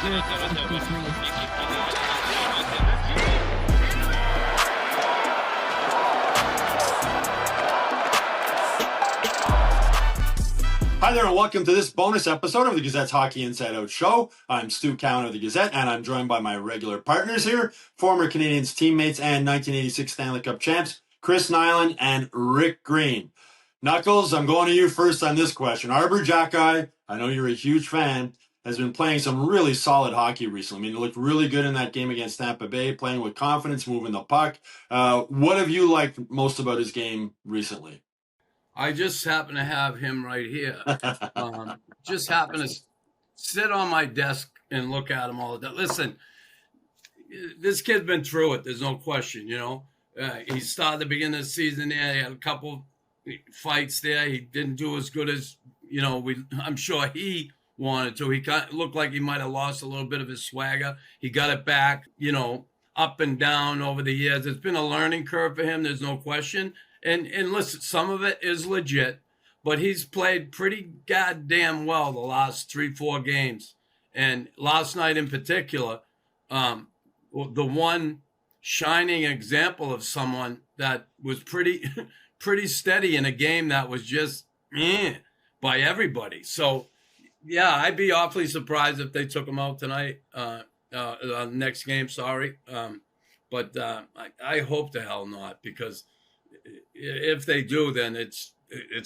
Hi there and welcome to this bonus episode of the Gazette's Hockey Inside Out show. I'm Stu Cowan of the Gazette and I'm joined by my regular partners here, former Canadiens teammates and 1986 Stanley Cup champs, Chris Nilan and Rick Green. Knuckles, I'm going to you first on this question. Arber Xhekaj, I know you're a huge fan, has been playing some really solid hockey recently. I mean, he looked really good in that game against Tampa Bay, playing with confidence, moving the puck. What have you liked most about his game recently? I just happen to have him right here. Just happen to sit on my desk and look at him all the time. Listen, this kid's been through it. There's no question, you know. He started the beginning of the season there. He had a couple fights there. He didn't do as good as, you know, I'm sure he wanted to. He looked like he might have lost a little bit of his swagger. He got it back, you know, up and down over the years. It's been a learning curve for him. There's no question. And listen, some of it is legit, but he's played pretty goddamn well the last 3-4 games. And last night in particular, the one shining example of someone that was pretty steady in a game that was just by everybody. So, yeah, I'd be awfully surprised if they took him out tonight, next game, sorry. But I hope the hell not, because if they do, then it's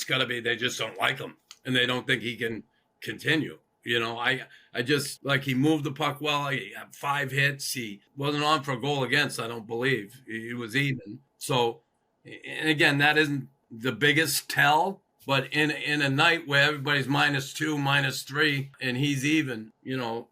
got to be they just don't like him and they don't think he can continue. You know, I just, like, he moved the puck well. He had 5 hits. He wasn't on for a goal against, I don't believe. He was even. So, and again, that isn't the biggest tell, but in a night where everybody's -2, -3, and he's even, you know,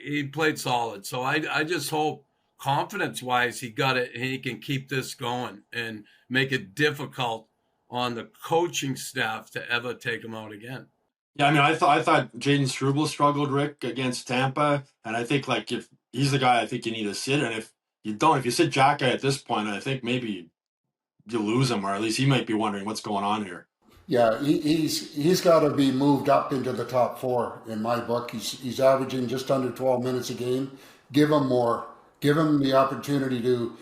he played solid. So I just hope, confidence-wise, he got it, and he can keep this going and make it difficult on the coaching staff to ever take him out again. Yeah, I mean, I thought Jaden Struble struggled, Rick, against Tampa, and I think, like, if he's the guy I think you need to sit, and if you sit Xhekaj at this point, I think maybe you lose him, or at least he might be wondering what's going on here. Yeah, he's got to be moved up into the top 4 in my book. He's averaging just under 12 minutes a game. Give him more. Give him the opportunity to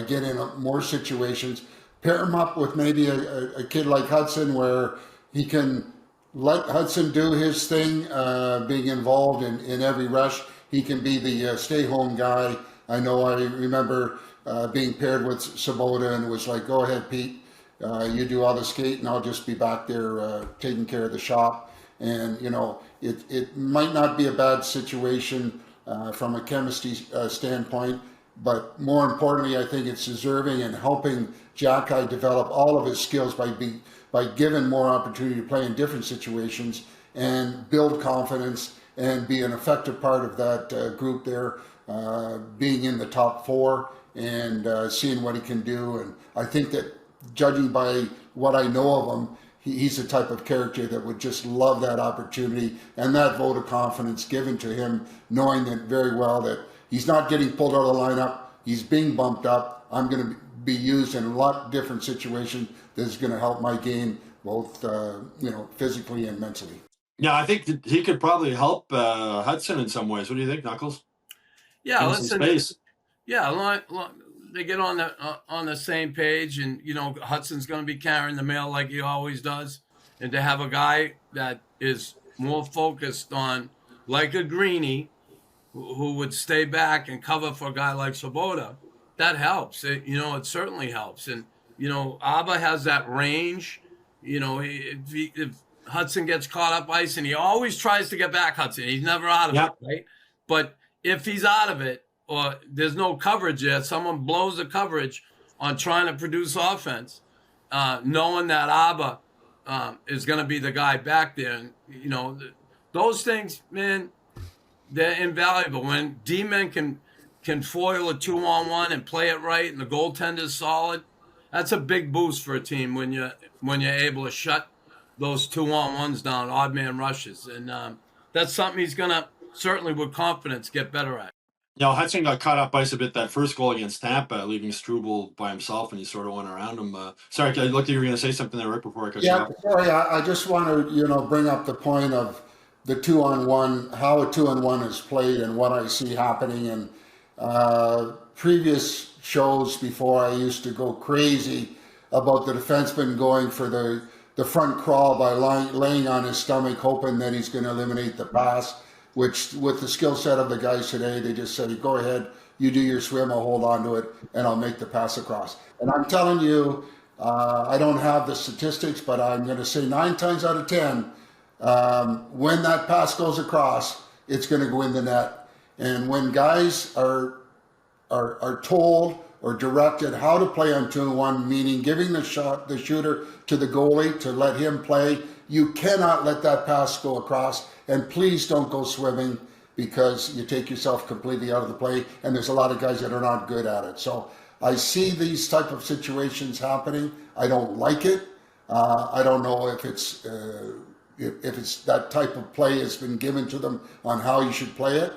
get in more situations. Pair him up with maybe a kid like Hudson, where he can let Hudson do his thing, being involved in every rush. He can be the stay-home guy. I know I remember being paired with Sabota, and it was like, go ahead, Pete. You do all the skate, and I'll just be back there taking care of the shop. And, you know, it might not be a bad situation from a chemistry standpoint, but more importantly, I think it's deserving and helping Xhekaj develop all of his skills by giving more opportunity to play in different situations and build confidence and be an effective part of that group there, being in the top 4 and seeing what he can do. And I think that, judging by what I know of him, he's the type of character that would just love that opportunity and that vote of confidence given to him, knowing that very well that he's not getting pulled out of the lineup, he's being bumped up. I'm going to be used in a lot of different situations that's going to help my game, both physically and mentally. Yeah, I think he could probably help Hudson in some ways. What do you think, Knuckles? Yeah, listen. Yeah, they get on the same page, and, you know, Hudson's going to be carrying the mail like he always does, and to have a guy that is more focused on, like a Greenie, who would stay back and cover for a guy like Sabota, that helps. It certainly helps. And, you know, Arber has that range. You know, if Hudson gets caught up ice, and he always tries to get back, Hudson, he's never out of it, right? But if he's out of it, or there's no coverage there, someone blows the coverage on trying to produce offense, knowing that Arber is going to be the guy back there. And, you know, those things, man, they're invaluable. When D-men can foil a 2-on-1 and play it right, and the goaltender's solid, that's a big boost for a team when you're able to shut those 2-on-1s down, odd man rushes. And that's something he's going to certainly, with confidence, get better at. You know, Hudson got caught up ice a bit that first goal against Tampa, leaving Struble by himself, and he sort of went around him. Sorry, I looked like you were going to say something there, Rick, before I cut you off. Sorry, I just want to, bring up the point of the 2-on-1, how a 2-on-1 is played, and what I see happening. And previous shows before, I used to go crazy about the defenseman going for the front crawl by laying on his stomach, hoping that he's going to eliminate the pass. Which, with the skill set of the guys today, they just say, "Go ahead, you do your swim, I'll hold on to it, and I'll make the pass across." And I'm telling you, I don't have the statistics, but I'm going to say 9 times out of 10, when that pass goes across, it's going to go in the net. And when guys are told or directed how to play on 2-on-1, meaning giving the shooter to the goalie to let him play, you cannot let that pass go across. And please don't go swimming, because you take yourself completely out of the play. And there's a lot of guys that are not good at it. So I see these type of situations happening. I don't like it. I don't know if it's that type of play has been given to them on how you should play it,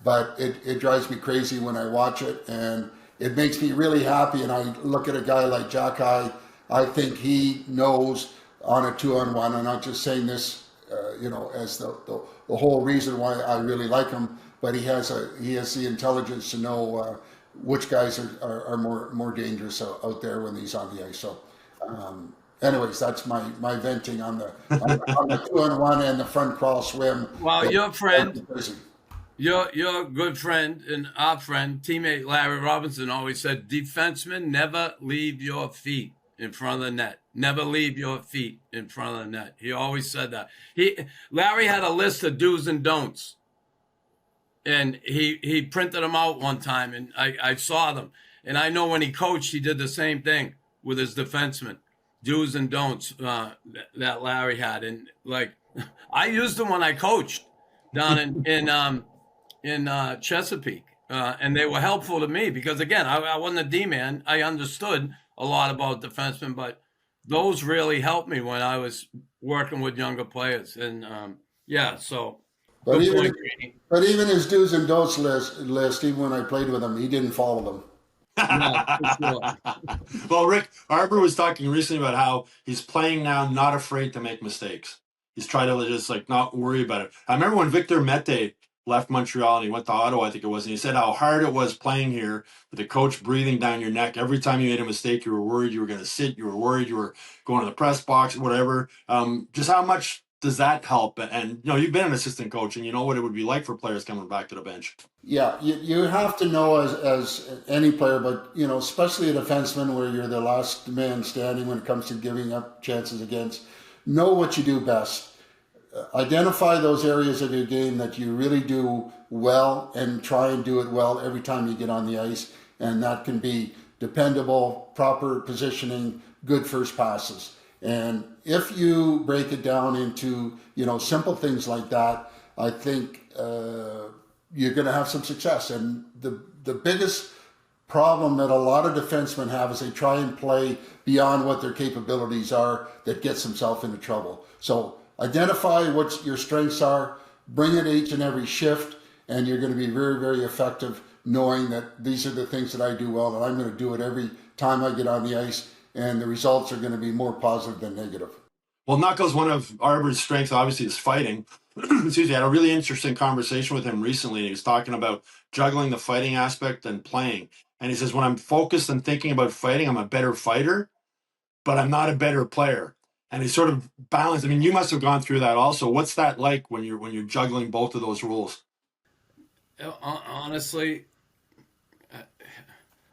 but it drives me crazy when I watch it, and it makes me really happy. And I look at a guy like Xhekaj. I think he knows on a 2-on-1. I'm not just saying this, as the whole reason why I really like him, but he has the intelligence to know which guys are more dangerous out there when he's on the ice. So, anyways, that's my venting on the 2-on-1 and the front crawl swim. Well, your friend, your good friend and our friend, teammate Larry Robinson always said, defensemen never leave your feet in front of the net. Never leave your feet in front of the net. He always said that. Larry had a list of do's and don'ts, and he printed them out one time, and I saw them. And I know when he coached, he did the same thing with his defensemen, do's and don'ts that Larry had. And like, I used them when I coached down in Chesapeake, and they were helpful to me because, again, I wasn't a D-man. I understood a lot about defensemen, but those really helped me when I was working with younger players. And so. But even his do's and don'ts list, even when I played with him, he didn't follow them. No, for sure. Well, Rick, Arber was talking recently about how he's playing now, not afraid to make mistakes. He's trying to just not worry about it. I remember when Victor Mete left Montreal and he went to Ottawa, I think it was, and he said how hard it was playing here with the coach breathing down your neck. Every time you made a mistake, you were worried you were going to sit. You were worried you were going to the press box, whatever. Just how much does that help? And you've been an assistant coach, and you know what it would be like for players coming back to the bench. Yeah, you have to know as any player, but especially a defenseman where you're the last man standing when it comes to giving up chances against. Know what you do best. Identify those areas of your game that you really do well, and try and do it well every time you get on the ice. And that can be dependable, proper positioning, good first passes. And if you break it down into simple things like that, I think you're going to have some success. And the biggest problem that a lot of defensemen have is they try and play beyond what their capabilities are. That gets themselves into trouble. So identify what your strengths are, bring it each and every shift, and you're going to be very, very effective knowing that these are the things that I do well, and I'm going to do it every time I get on the ice, and the results are going to be more positive than negative. Well, Knuckles, one of Arber's strengths obviously is fighting. Excuse me, I had a really interesting conversation with him recently, and he was talking about juggling the fighting aspect and playing. And he says, when I'm focused and thinking about fighting, I'm a better fighter, but I'm not a better player. And he sort of balanced. I mean, you must have gone through that also. What's that like when you're juggling both of those roles? Honestly,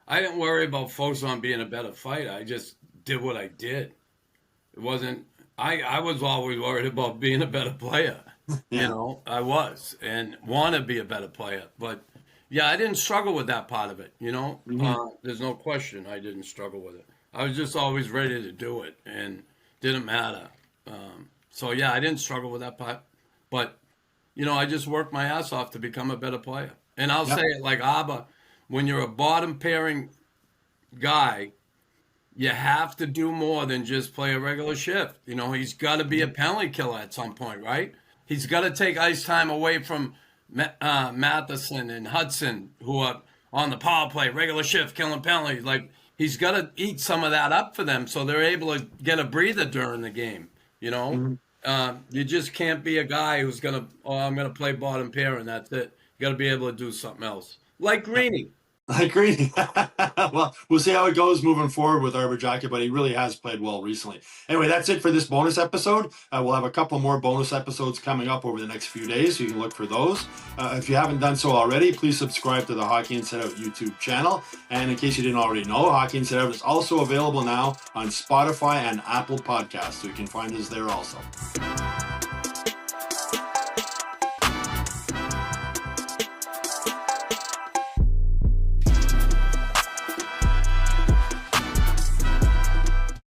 I didn't worry about focusing on being a better fighter. I just did what I did. It wasn't. I was always worried about being a better player. Yeah. I was, and want to be a better player. But yeah, I didn't struggle with that part of it. Mm-hmm. There's no question I didn't struggle with it. I was just always ready to do it, and didn't matter. So yeah, I didn't struggle with that part. But I just worked my ass off to become a better player. And I'll say it like Arber, when you're a bottom pairing guy, you have to do more than just play a regular shift. He's got to be a penalty killer at some point, right? He's got to take ice time away from Matheson and Hudson, who are on the power play, regular shift, killing penalties. Like, he's got to eat some of that up for them so they're able to get a breather during the game, Mm-hmm. You just can't be a guy who's I'm gonna play bottom pair and that's it. You got to be able to do something else, like Greeny. I agree. Well, we'll see how it goes moving forward with Arber Xhekaj, but he really has played well recently. Anyway, that's it for this bonus episode. We'll have a couple more bonus episodes coming up over the next few days, so you can look for those. If you haven't done so already, please subscribe to the Hockey Inside Out YouTube channel. And in case you didn't already know, Hockey Inside Out is also available now on Spotify and Apple Podcasts, so you can find us there also.